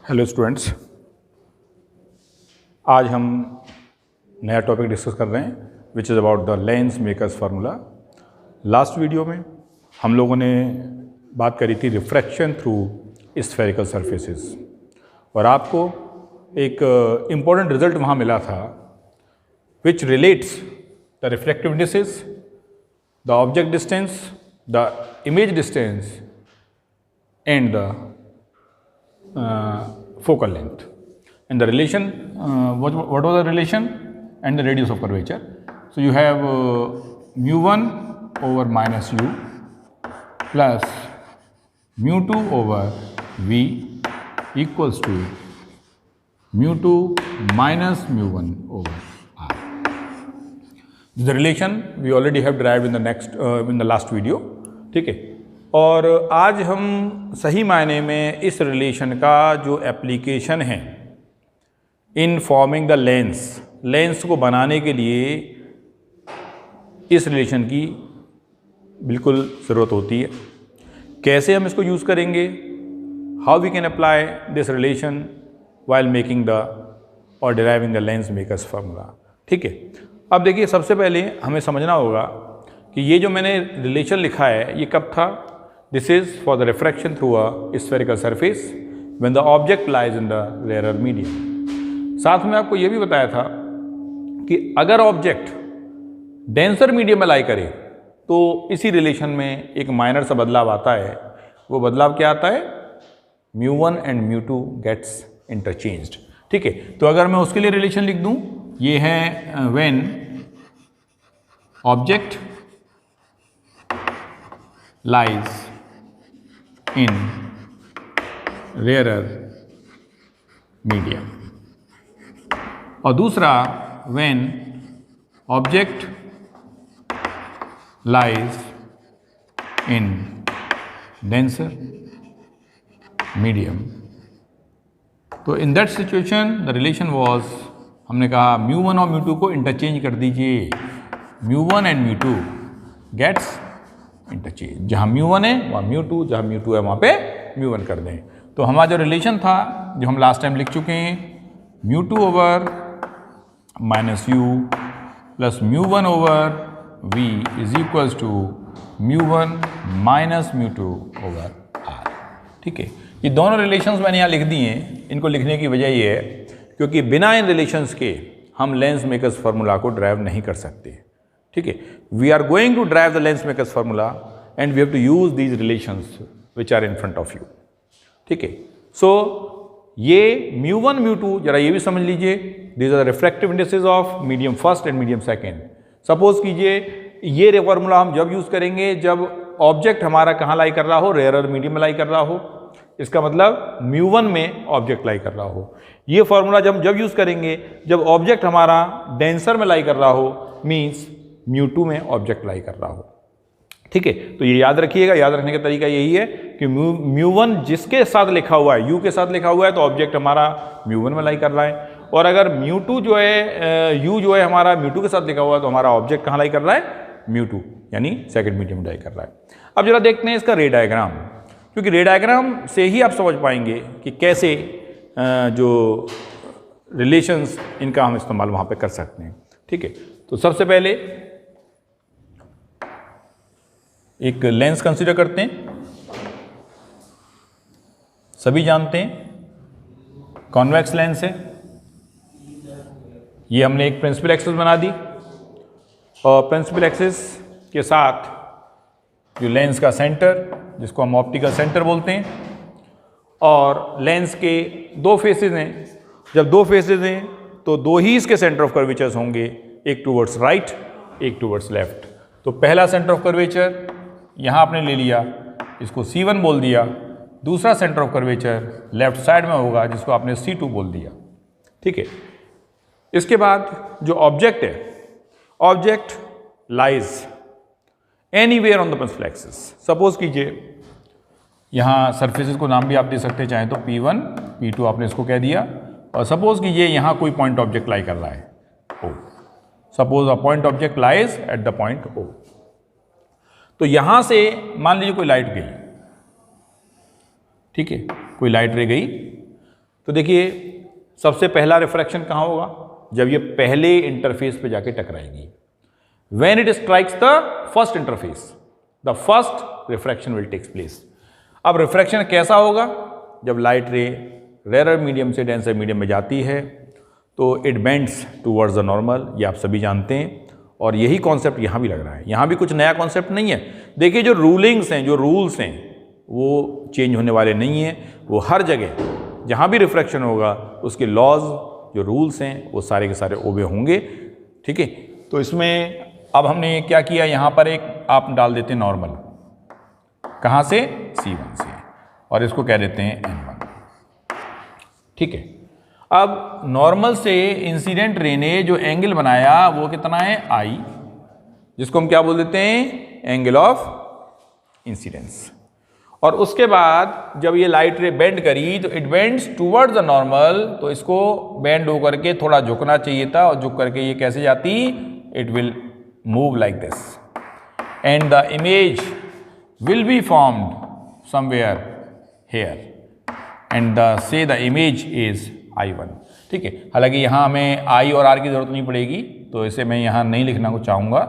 Hello students, आज हम नया टॉपिक डिस्कस कर रहे हैं which is about the lens makers formula. Last video में हम लोगों ने बात करी थी रिफ्रैक्शन थ्रू स्फेरिकल सरफेसेस और आपको एक इम्पॉर्टेंट रिजल्ट वहाँ मिला था विच relates the reflective indices, the object distance, the image distance and the focal length, and the relation what was the relation and the radius of curvature. So you have mu1 over minus u plus mu2 over v equals to mu2 minus mu1 over r. The relation we already have derived in the last video. ठीक है, और आज हम सही मायने में इस relation का जो एप्लीकेशन है इन फॉर्मिंग द लेंस को बनाने के लिए इस रिलेशन की बिल्कुल ज़रूरत होती है। कैसे हम इसको यूज़ करेंगे, how we can apply this relation while making the और deriving the lens makers formula. ठीक है, अब देखिए सबसे पहले हमें समझना होगा कि ये जो मैंने रिलेशन लिखा है ये कब था। This is for the refraction through a spherical surface when the object lies in the rarer medium. साथ में आपको ये भी बताया था कि अगर ऑब्जेक्ट डेंसर मीडियम में लाई करे तो इसी रिलेशन में एक माइनर सा बदलाव आता है। वो बदलाव क्या आता है, mu1 and mu2 gets interchanged. ठीक है, तो अगर मैं उसके लिए रिलेशन लिख दूं, ये है when object lies in rarer medium, और दूसरा when object lies in denser medium। तो in that situation the relation was, हमने कहा mu1 और mu2 को इंटरचेंज कर दीजिए, mu1 and mu2 gets interchange. जहाँ mu1 है वहाँ mu2, जहाँ mu2 है वहाँ पे mu1 कर दें। तो हमारा जो रिलेशन था जो हम लास्ट टाइम लिख चुके हैं, mu2 over minus u plus mu1 over v is equals to mu1 minus mu2 over r। ठीक है, ये दोनों रिलेशंस मैंने यहाँ लिख दिए हैं। इनको लिखने की वजह ये है क्योंकि बिना इन रिलेशंस के हम लेंस मेकर्स फार्मूला को ड्राइव नहीं कर सकते। ठीक है, we are going to derive the lens makers formula and we have to use these relations which are in front of you. ठीक है, सो ये mu1 mu2 जरा ये भी समझ लीजिए, these are the refractive indices of medium first and medium second. Suppose कीजिए ये फार्मूला हम जब यूज करेंगे जब ऑब्जेक्ट हमारा कहाँ लाई कर रहा हो, रेयर मीडियम में लाई कर रहा हो। इसका मतलब mu1 में ऑब्जेक्ट लाई कर रहा हो। ये फार्मूला जब यूज करेंगे जब ऑब्जेक्ट हमारा डेंसर में लाई कर रहा हो, मीन्स mu2 में ऑब्जेक्ट लाई कर रहा हो। ठीक है, तो ये याद रखिएगा। याद रखने का तरीका यही है कि mu1 जिसके साथ लिखा हुआ है, u के साथ लिखा हुआ है, तो ऑब्जेक्ट हमारा mu1 में लाई कर रहा है, और अगर mu2 जो है u जो है हमारा mu2 के साथ लिखा हुआ है तो हमारा ऑब्जेक्ट कहाँ लाई कर रहा है, mu2 यानी सेकंड मीडियम में लाई कर रहा है। अब जरा देखते हैं इसका रे डायग्राम, क्योंकि रे डायग्राम से ही आप समझ पाएंगे कि कैसे जो रिलेशंस इनका हम इस्तेमाल वहाँ पे कर सकते हैं। ठीक है, तो सबसे पहले एक लेंस कंसीडर करते हैं। सभी जानते हैं कॉन्वेक्स लेंस है। ये हमने एक प्रिंसिपल एक्सिस बना दी और प्रिंसिपल एक्सिस के साथ जो लेंस का सेंटर, जिसको हम ऑप्टिकल सेंटर बोलते हैं, और लेंस के दो फेसेस हैं। जब दो फेसेस हैं तो दो ही इसके सेंटर ऑफ कर्वेचर्स होंगे, एक टूवर्ड्स राइट एक टूवर्ड्स लेफ्ट। तो पहला सेंटर ऑफ कर्वेचर यहाँ आपने ले लिया, इसको C1 बोल दिया। दूसरा centre of curvature left side में होगा जिसको आपने C2 बोल दिया। ठीक है, इसके बाद जो ऑब्जेक्ट है, object lies anywhere on the principal axis. Suppose कीजिए यहाँ सरफेसेस को नाम भी आप दे सकते हैं, चाहे तो P1 P2 आपने इसको कह दिया, और सपोज कीजिए यहाँ कोई पॉइंट ऑब्जेक्ट लाई कर रहा है O। Suppose a point object lies at the point O। तो यहां से मान लीजिए कोई लाइट गई, ठीक है, कोई लाइट रे गई, तो देखिए सबसे पहला रिफ्रैक्शन कहाँ होगा, जब ये पहले इंटरफेस पे जाके टकराएगी। When it strikes the first interface, the first refraction will takes place. अब रिफ्रैक्शन कैसा होगा, जब लाइट रे रेयर मीडियम से डेंसर मीडियम में जाती है तो it bends towards the normal, ये आप सभी जानते हैं। और यही कॉन्सेप्ट यहाँ भी लग रहा है, यहाँ भी कुछ नया कॉन्सेप्ट नहीं है। देखिए जो रूलिंग्स हैं, जो रूल्स हैं, वो चेंज होने वाले नहीं हैं। वो हर जगह जहाँ भी रिफ्रैक्शन होगा उसके लॉज, जो रूल्स हैं, वो सारे के सारे ओबे होंगे। ठीक है, तो इसमें अब हमने क्या किया, यहाँ पर एक आप डाल देते हैं नॉर्मल, कहाँ से, C1 से, और इसको कह देते हैं N1। ठीक है, अब नॉर्मल से इंसिडेंट रे ने जो एंगल बनाया वो कितना है, I, जिसको हम क्या बोल देते हैं, एंगल ऑफ इंसिडेंस। और उसके बाद जब ये लाइट रे बेंड करी तो it bends towards the normal, तो इसको बेंड होकर के थोड़ा झुकना चाहिए था, और झुक करके ये कैसे जाती, it will move like this and the image will be formed somewhere here and the image is I1। ठीक है, हालांकि यहाँ हमें I और R की जरूरत नहीं पड़ेगी, तो इसे मैं यहाँ नहीं लिखना को चाहूँगा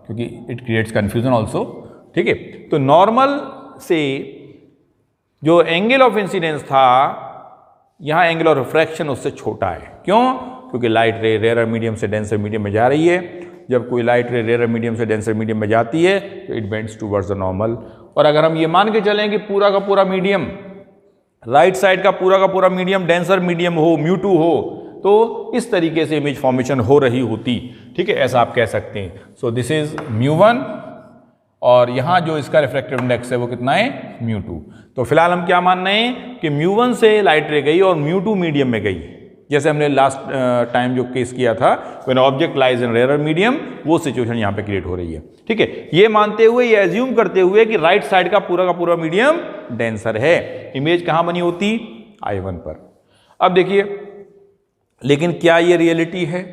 क्योंकि इट क्रिएट्स कन्फ्यूजन ऑल्सो। ठीक है, तो नॉर्मल से जो एंगल ऑफ इंसिडेंस था, यहाँ एंगल ऑफ रिफ्रैक्शन उससे छोटा है। क्यों, क्योंकि लाइट रे रेयर मीडियम से डेंसर मीडियम में जा रही है। जब कोई लाइट रे रेयर मीडियम से डेंसर मीडियम में जाती है तो it bends towards the normal. और अगर हम ये मान के चलें कि पूरा का पूरा मीडियम, राइट साइड का पूरा मीडियम डेंसर मीडियम हो, μ2 हो, तो इस तरीके से इमेज फॉर्मेशन हो रही होती। ठीक है, ऐसा आप कह सकते हैं। सो दिस इज μ1 और यहाँ जो इसका रिफ्रैक्टिव इंडेक्स है वो कितना है, μ2। तो फिलहाल हम क्या मान रहे हैं कि μ1 से लाइट रे गई और μ2 मीडियम में गई, जैसे हमने लास्ट टाइम जो केस किया था, when object lies in rarer medium, वो सिचुएशन यहाँ पे क्रिएट हो रही है। ठीक है, ये मानते हुए, ये एज्यूम करते हुए कि राइट साइड का पूरा मीडियम डेंसर है, इमेज कहाँ बनी होती, I1 पर। अब देखिए, लेकिन क्या ये रियलिटी है,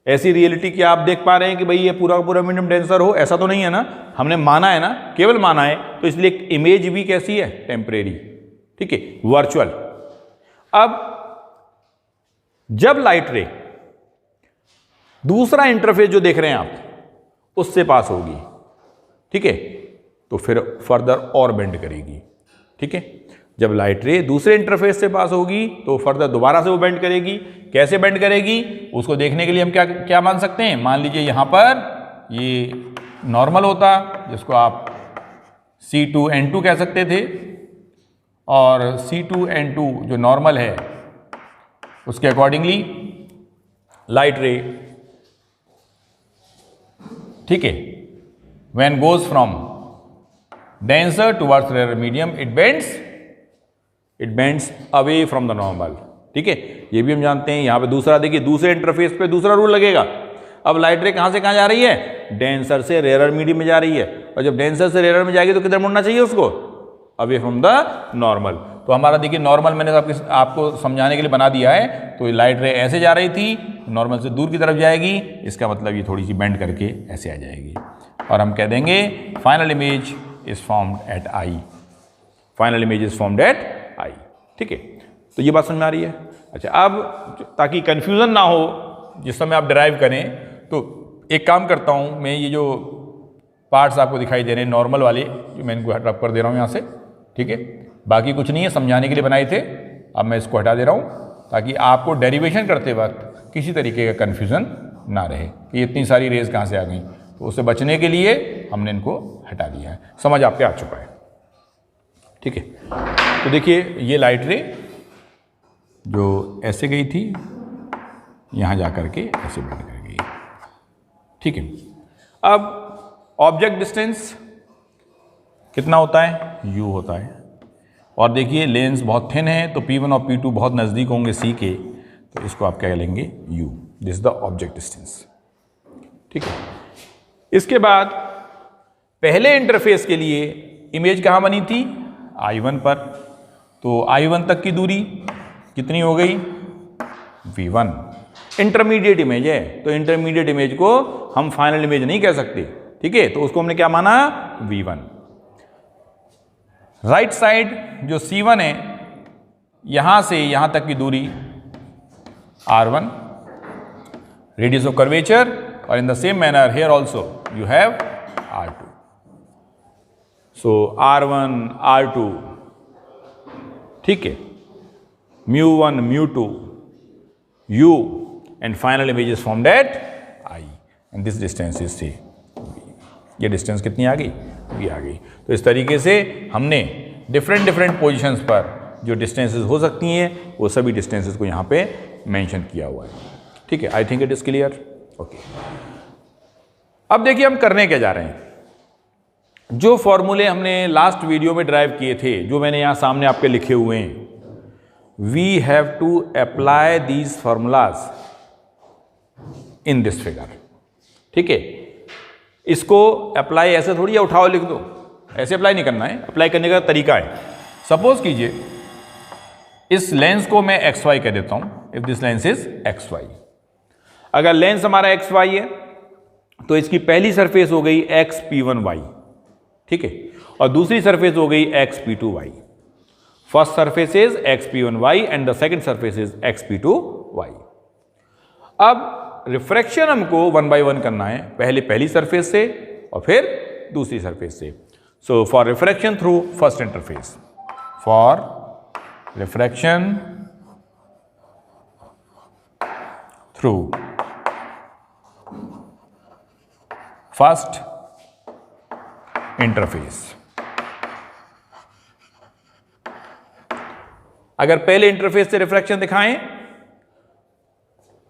ऐसी रियलिटी क्या आप देख पा रहे हैं कि भाई ये पूरा मीडियम डेंसर हो, ऐसा तो नहीं है ना। हमने माना है ना, केवल माना है, तो इसलिए इमेज भी कैसी है, टेम्परेरी। ठीक है, वर्चुअल। अब जब लाइट रे दूसरा इंटरफेस जो देख रहे हैं आप, उससे पास होगी, ठीक है, तो फिर फर्दर और बेंड करेगी। ठीक है, जब लाइट रे दूसरे इंटरफेस से पास होगी तो फर्दर दोबारा से वो बेंड करेगी। कैसे बेंड करेगी, उसको देखने के लिए हम क्या मान सकते हैं। मान लीजिए यहाँ पर ये नॉर्मल होता, जिसको आप C2N2 कह सकते थे, और C2N2 जो नॉर्मल है उसके अकॉर्डिंगली लाइट रे, ठीक है, when goes from denser towards rarer medium, it bends away from the normal. ठीक है, ये भी हम जानते हैं। यहाँ पे दूसरा देखिए, दूसरे इंटरफेस पे दूसरा रूल लगेगा। अब लाइट रे कहाँ से कहाँ जा रही है, डेंसर से रेयर मीडियम में जा रही है, और जब डेंसर से रेयर में जाएगी तो किधर मुड़ना चाहिए उसको, अवे फ्रॉम द नॉर्मल। तो हमारा देखिए नॉर्मल मैंने आपको समझाने के लिए बना दिया है। तो लाइट रे ऐसे जा रही थी, नॉर्मल से दूर की तरफ जाएगी, इसका मतलब ये थोड़ी सी बेंड करके ऐसे आ जाएगी, और हम कह देंगे final image is formed at I। Final image is formed at I। ठीक है, तो ये बात समझ में आ रही है। अच्छा, अब ताकि कंफ्यूजन ना हो जिस समय आप डिराइव करें, तो एक काम करता हूँ मैं, ये जो पार्ट्स आपको दिखाई दे रहे हैं नॉर्मल वाले, जो मैं इनको रब कर दे रहा हूँ यहाँ से। ठीक है, बाकी कुछ नहीं है, समझाने के लिए बनाए थे। अब मैं इसको हटा दे रहा हूँ ताकि आपको डेरिवेशन करते वक्त किसी तरीके का कन्फ्यूज़न ना रहे कि ये इतनी सारी रेज कहाँ से आ गई। तो उससे बचने के लिए हमने इनको हटा दिया है। समझ आपके आ चुका है। ठीक है, तो देखिए ये लाइट रे जो ऐसे गई थी, यहाँ जा कर के ऐसे बेंड कर गई। ठीक है, अब ऑब्जेक्ट डिस्टेंस कितना होता है, u होता है। और देखिए लेंस बहुत थिन है, तो P1 और P2 बहुत नज़दीक होंगे C के, तो इसको आप क्या लेंगे, u। This is the object distance. ठीक है, इसके बाद पहले इंटरफेस के लिए इमेज कहाँ बनी थी, I1 पर। तो I1 तक की दूरी कितनी हो गई, V1। इंटरमीडिएट इमेज है, तो इंटरमीडिएट इमेज को हम फाइनल इमेज नहीं कह सकते। ठीक है, तो उसको हमने क्या माना, V1। राइट साइड जो C1 है यहां से यहां तक की दूरी r1, रेडियस ऑफ कर्वेचर, और in the same manner here also you have r2. So r1 r2, ठीक है, μ1 μ2 u, and final image is formed at I, and this distance is say v. ये डिस्टेंस कितनी आ गई? v आ गई. तो इस तरीके से हमने डिफरेंट पोजिशंस पर जो डिस्टेंसेस हो सकती हैं वो सभी डिस्टेंसेस को यहाँ पे मेंशन किया हुआ है. ठीक है, I think it is clear. Okay, अब देखिए हम करने क्या जा रहे हैं. जो फॉर्मूले हमने लास्ट वीडियो में ड्राइव किए थे, जो मैंने यहाँ सामने आपके लिखे हुए हैं, we have to apply these formulas in this figure. ठीक है, इसको अप्लाई ऐसे थोड़ी या उठाओ लिख दो, ऐसे अप्लाई नहीं करना है. अप्लाई करने का तरीका है. सपोज कीजिए इस लेंस को मैं एक्स वाई कह देता हूं. If this lens is x y, अगर लेंस हमारा एक्स वाई है तो इसकी पहली सरफेस हो गई एक्स पी वन वाई. ठीक है, और दूसरी सरफेस हो गई x p two y. First surface is x p one y and the second surface is x p two y. अब रिफ्रैक्शन हमको 1 by 1 करना है, पहले पहली सरफेस से और फिर दूसरी सरफेस से. So for refraction through first interface, for refraction through first interface. अगर पहले इंटरफेस से रिफ्रैक्शन दिखाएं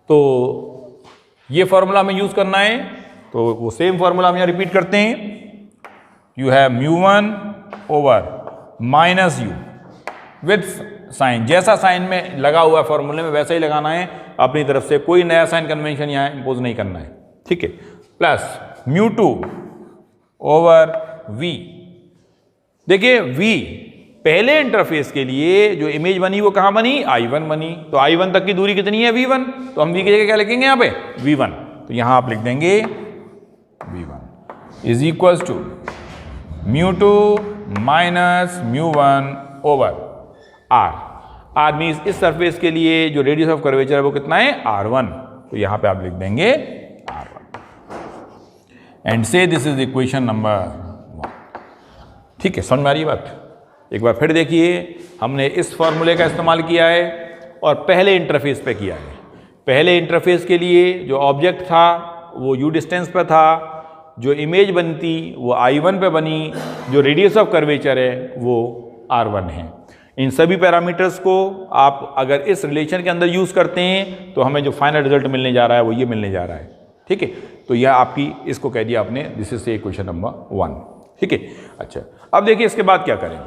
तो ये फॉर्मूला हमें यूज करना है. तो वो सेम फॉर्मूला हम यहां रिपीट करते हैं. You have μ1 over minus u with sign. जैसा साइन में लगा हुआ है फॉर्मूले में वैसा ही लगाना है. अपनी तरफ से कोई नया साइन कन्वेंशन यहां इंपोज नहीं करना है. ठीक है, प्लस μ2 ओवर v. देखिए v पहले इंटरफेस के लिए जो इमेज बनी वो कहां बनी? I1 बनी. तो I1 तक की दूरी कितनी है? V1. तो हम v की जगह क्या लिखेंगे यहां पे? V1. तो यहां आप लिख देंगे V1 is equal to μ2 minus μ1 over R. R means इस सरफेस के लिए जो रेडियस ऑफ कर्वेचर है वो कितना है? R1. तो यहां पे आप लिख देंगे R1 and say this is equation number 1. ठीक है, समझ में आ रही बात? एक बार फिर देखिए, हमने इस फॉर्मूले का इस्तेमाल किया है और पहले इंटरफेस पे किया है. पहले इंटरफेस के लिए जो ऑब्जेक्ट था वो u डिस्टेंस पे था, जो इमेज बनती वो I1 पे बनी, जो रेडियस ऑफ कर्वेचर है वो R1 है. इन सभी पैरामीटर्स को आप अगर इस रिलेशन के अंदर यूज करते हैं तो हमें जो फाइनल रिजल्ट मिलने जा रहा है वो ये मिलने जा रहा है. ठीक है, तो यह आपकी, इसको कह दिया आपने, दिस इज इक्वेशन नंबर 1. ठीक है, अच्छा, अब देखिए इसके बाद क्या करें.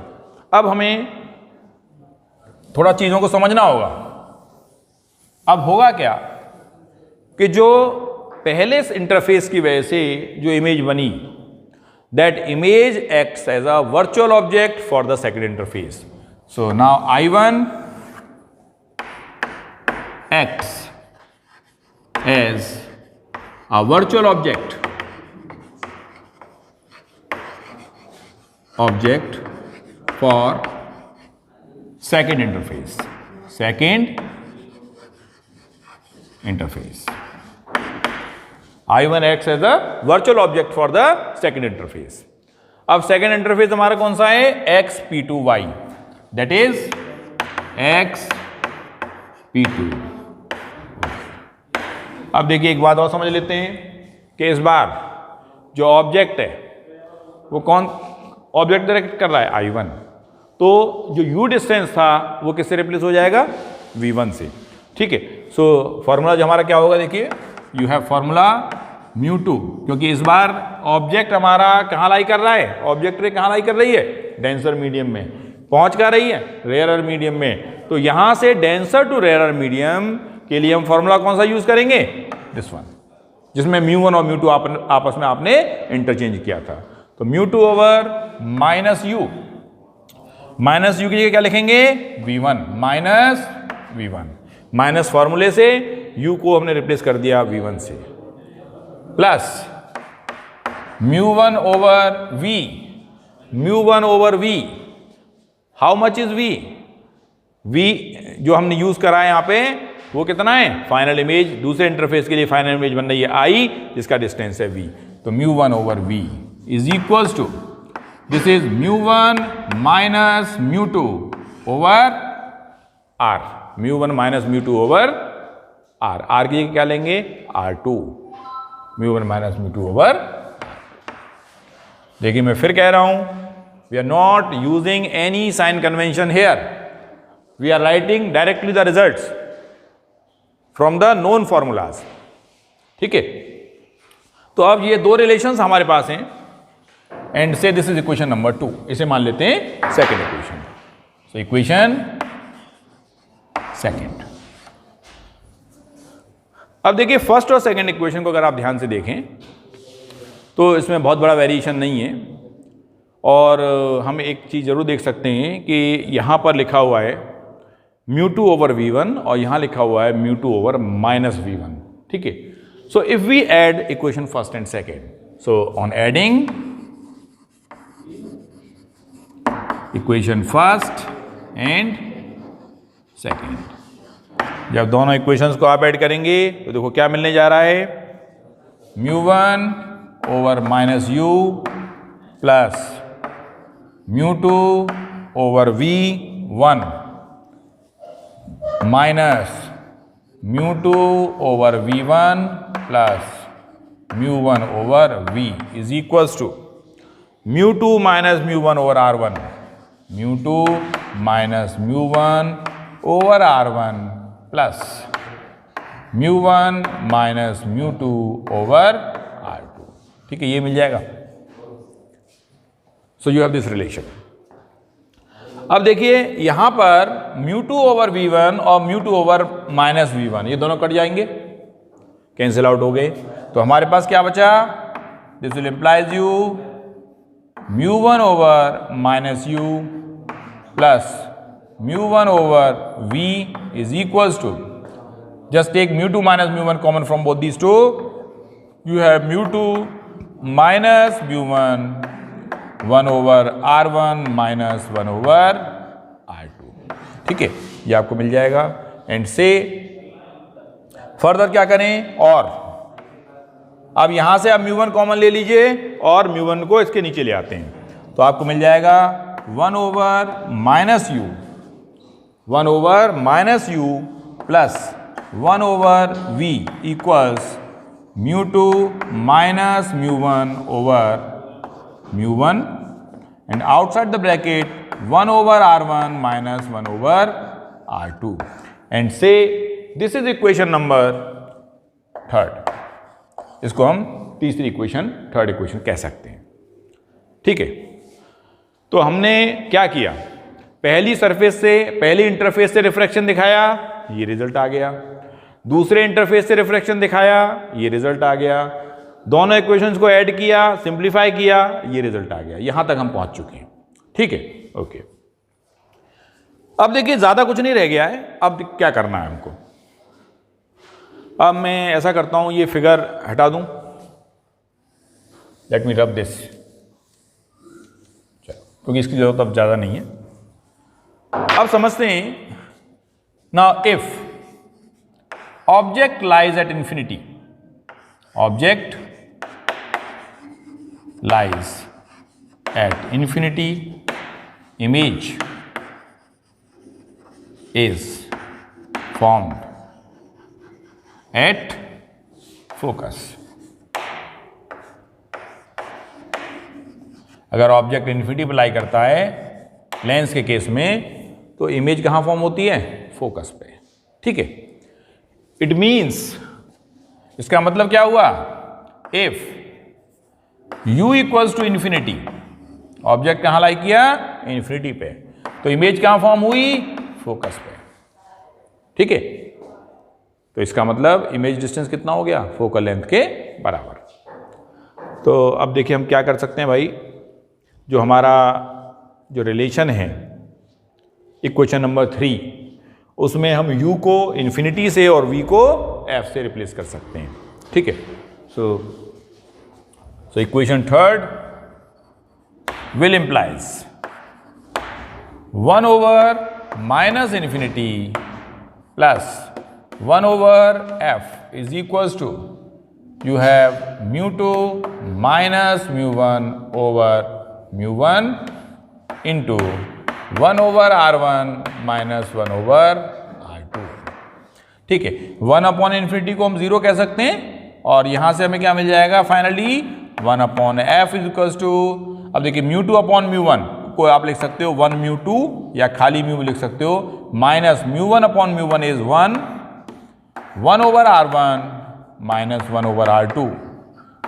अब हमें थोड़ा चीजों को समझना होगा. अब होगा क्या कि जो पहले इंटरफेस की वजह से जो इमेज बनी, that image acts as a virtual object for the second interface. So now I1 acts as a virtual object for second interface. I1 acts as a virtual object for the second interface. अब second interface हमारा कौन सा है? XP2Y. That is XP2. अब देखिए एक बात और समझ लेते हैं कि इस बार जो ऑब्जेक्ट है वो कौन ऑब्जेक्ट डायरेक्ट कर रहा है? I1. तो जो u डिस्टेंस था वो किससे रिप्लेस हो जाएगा? V1 से. ठीक है, सो फॉर्मूला जो हमारा क्या होगा, देखिए यू हैव फॉर्मूला μ2, क्योंकि इस बार ऑब्जेक्ट हमारा कहाँ लाई कर रहा है? ऑब्जेक्ट रे कहाँ लाई कर रही है? डेंसर मीडियम में. पहुंच कर रही है रेयरर मीडियम में. तो यहां से डेंसर टू रेयरर मीडियम के लिए हम फॉर्मूला कौन सा यूज करेंगे? दिस वन, जिसमें μ1 और μ2 आपस में आपने इंटरचेंज किया था. तो μ2 ओवर माइनस यू की जगह क्या लिखेंगे? V1 minus V1. माइनस फॉर्मूले से u को हमने रिप्लेस कर दिया V1 से, plus μ1 over V. How much is V? v जो हमने यूज करा है यहाँ पे वो कितना है, फाइनल इमेज। दूसरे इंटरफेस के लिए फाइनल इमेज बन रही है i, जिसका डिस्टेंस है v। तो μ1 over v is equals to, this is μ1 minus μ2 over r, μ1 minus μ2 over r। r की जगह क्या लेंगे, r2, μ1 माइनस μ2 ओवर। देखिए मैं फिर कह रहा हूं, we are not using any sign convention here, we are writing directly the results from the known formulas. ठीक है, तो अब ये दो रिलेशंस हमारे पास हैं and say this is equation number 2। इसे मान लेते हैं second equation. So equation second. अब देखिए फर्स्ट और सेकेंड इक्वेशन को अगर आप ध्यान से देखें तो इसमें बहुत बड़ा वेरिएशन नहीं है, और हम एक चीज़ जरूर देख सकते हैं कि यहाँ पर लिखा हुआ है μ2 ओवर v1 और यहाँ लिखा हुआ है μ2 ओवर माइनस v1। ठीक है, so if we add equation first and second, so on adding equation first and second, जब दोनों इक्वेशंस को आप ऐड करेंगे तो देखो क्या मिलने जा रहा है, μ1 over minus u plus μ2 over v1 minus μ2 over v1 plus μ1 over v is equals to μ2 minus μ1 over r1, μ2 minus μ1 over r1 plus μ1 minus μ2 over r2। ठीक है, ये मिल जाएगा। So you have this relation. अब देखिए यहां पर μ2 ओवर v1 और μ2 ओवर माइनस v1 ये दोनों कट जाएंगे, कैंसिल आउट हो गए। तो हमारे पास क्या बचा, this will implies you μ1 over minus u plus μ1 over v is equals to, just take μ2 minus μ1 common from both these two, you have μ2 minus μ1 1 over r1 minus 1 over r2। ठीक है, ये आपको मिल जाएगा। एंड से फर्दर क्या करें, और अब यहां से आप μ1 कॉमन ले लीजिए और μ1 को इसके नीचे ले आते हैं, तो आपको मिल जाएगा 1 over minus u, 1 over minus u plus 1 over v equals μ2 minus μ1 over μ1 and outside the bracket 1 over r1 minus 1 over r2 and say this is equation number third. इसको हम तीसरी इक्वेशन, थर्ड इक्वेशन कह सकते हैं। ठीक है, तो हमने क्या किया, पहली सरफेस से, पहली इंटरफेस से रिफ्रैक्शन दिखाया, ये रिजल्ट आ गया। दूसरे इंटरफेस से रिफ्रैक्शन दिखाया, ये रिजल्ट आ गया। दोनों इक्वेशंस को ऐड किया, सिंप्लीफाई किया, ये रिजल्ट आ गया। यहां तक हम पहुंच चुके हैं। ठीक है, ओके। अब देखिए ज्यादा कुछ नहीं रह गया है, अब क्या करना है हमको। अब मैं ऐसा करता हूं, ये फिगर हटा दूं, लेट मी रब दिस, क्योंकि इसकी जरूरत अब ज्यादा नहीं है। अब समझते हैं, now if object lies at infinity, object lies at infinity, image is formed at focus। अगर ऑब्जेक्ट इन्फिनिटी पर लाई करता है लेंस के केस में, तो इमेज कहाँ फॉर्म होती है, फोकस पे। ठीक है, इट मीन्स, इसका मतलब क्या हुआ, if u equals to infinity, object कहां लाई किया, इन्फिनिटी पे, तो इमेज कहां फॉर्म हुई, फोकस पे। ठीक है, तो इसका मतलब इमेज डिस्टेंस कितना हो गया, फोकल लेंथ के बराबर। तो अब देखिए हम क्या कर सकते हैं भाई, जो हमारा जो रिलेशन है इक्वेशन नंबर 3, उसमें हम u को इन्फिनिटी से और v को f से रिप्लेस कर सकते हैं। ठीक है, so equation third will implies 1 over minus infinity plus 1/f is equals to you have mu2 minus mu1 over mu1 into 1/r1 minus 1/r2। ठीक है, 1/infinity को हम 0 कह सकते हैं और यहां से हमें क्या मिल जाएगा finally 1/f is equals to, अब देखिए mu2/mu1 को आप लिख सकते हो 1 mu2 या खाली mu लिख सकते हो minus mu1/mu1 is 1/r1 minus 1/r2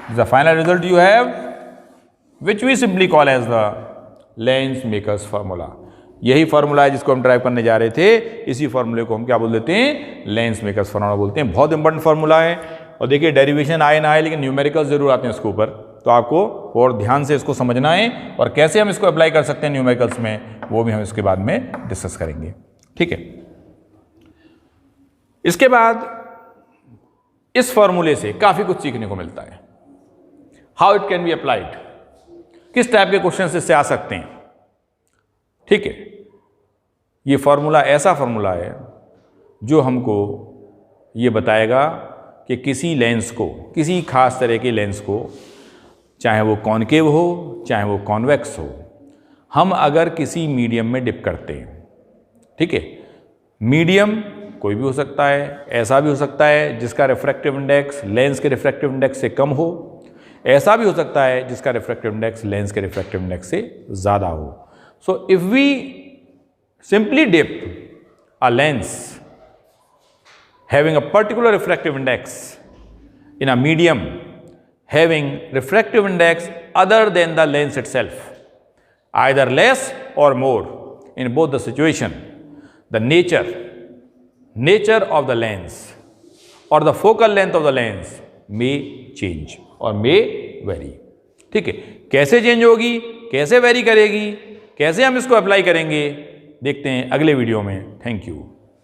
is the final result you have, which we simply call as the Lenz-Makers formula। यही फॉर्मूला है जिसको हम ड्राइव करने जा रहे थे, इसी फॉर्मूले को हम क्या बोल देते हैं, Lenz-Makers फॉर्मूला बोलते हैं। बहुत इंपॉर्टेंट फॉर्मूला है और देखिए डेरिवेशन आए ना आए लेकिन न्यूमेरिकल जरूर आते हैं इसके ऊपर, तो आपको और ध्यान से इसको समझना है और कैसे हम इसको अप्लाई कर सकते हैं न्यूमेरिकल्स में वो भी हम इसके बाद में डिस्कस करेंगे। ठीक है, इसके बाद इस फॉर्मूले से काफी कुछ सीखने को मिलता है। How it can be applied, किस टाइप के क्वेश्चन इससे आ सकते हैं। ठीक है, ये फॉर्मूला ऐसा फॉर्मूला है जो हमको ये बताएगा कि किसी लेंस को, किसी खास तरह के लेंस को, चाहे वो कॉनकेव हो चाहे वो कॉन्वेक्स हो, हम अगर किसी मीडियम में डिप करते हैं, ठीक है, मीडियम कोई भी हो सकता है, ऐसा भी हो सकता है जिसका रिफ्रैक्टिव इंडेक्स लेंस के रिफ्रैक्टिव इंडेक्स से कम हो, ऐसा भी हो सकता है जिसका रिफ्रैक्टिव इंडेक्स लेंस के रिफ्रैक्टिव इंडेक्स से ज़्यादा हो। So if we simply dip a lens having a particular refractive index in a medium having refractive index other than the lens itself, either less or more, in both the situation, the nature of the lens or the focal length of the lens may change or may vary। ठीक है, कैसे change होगी, कैसे very करेगी, कैसे हम इसको apply करेंगे, देखते हैं अगले वीडियो में। Thank you.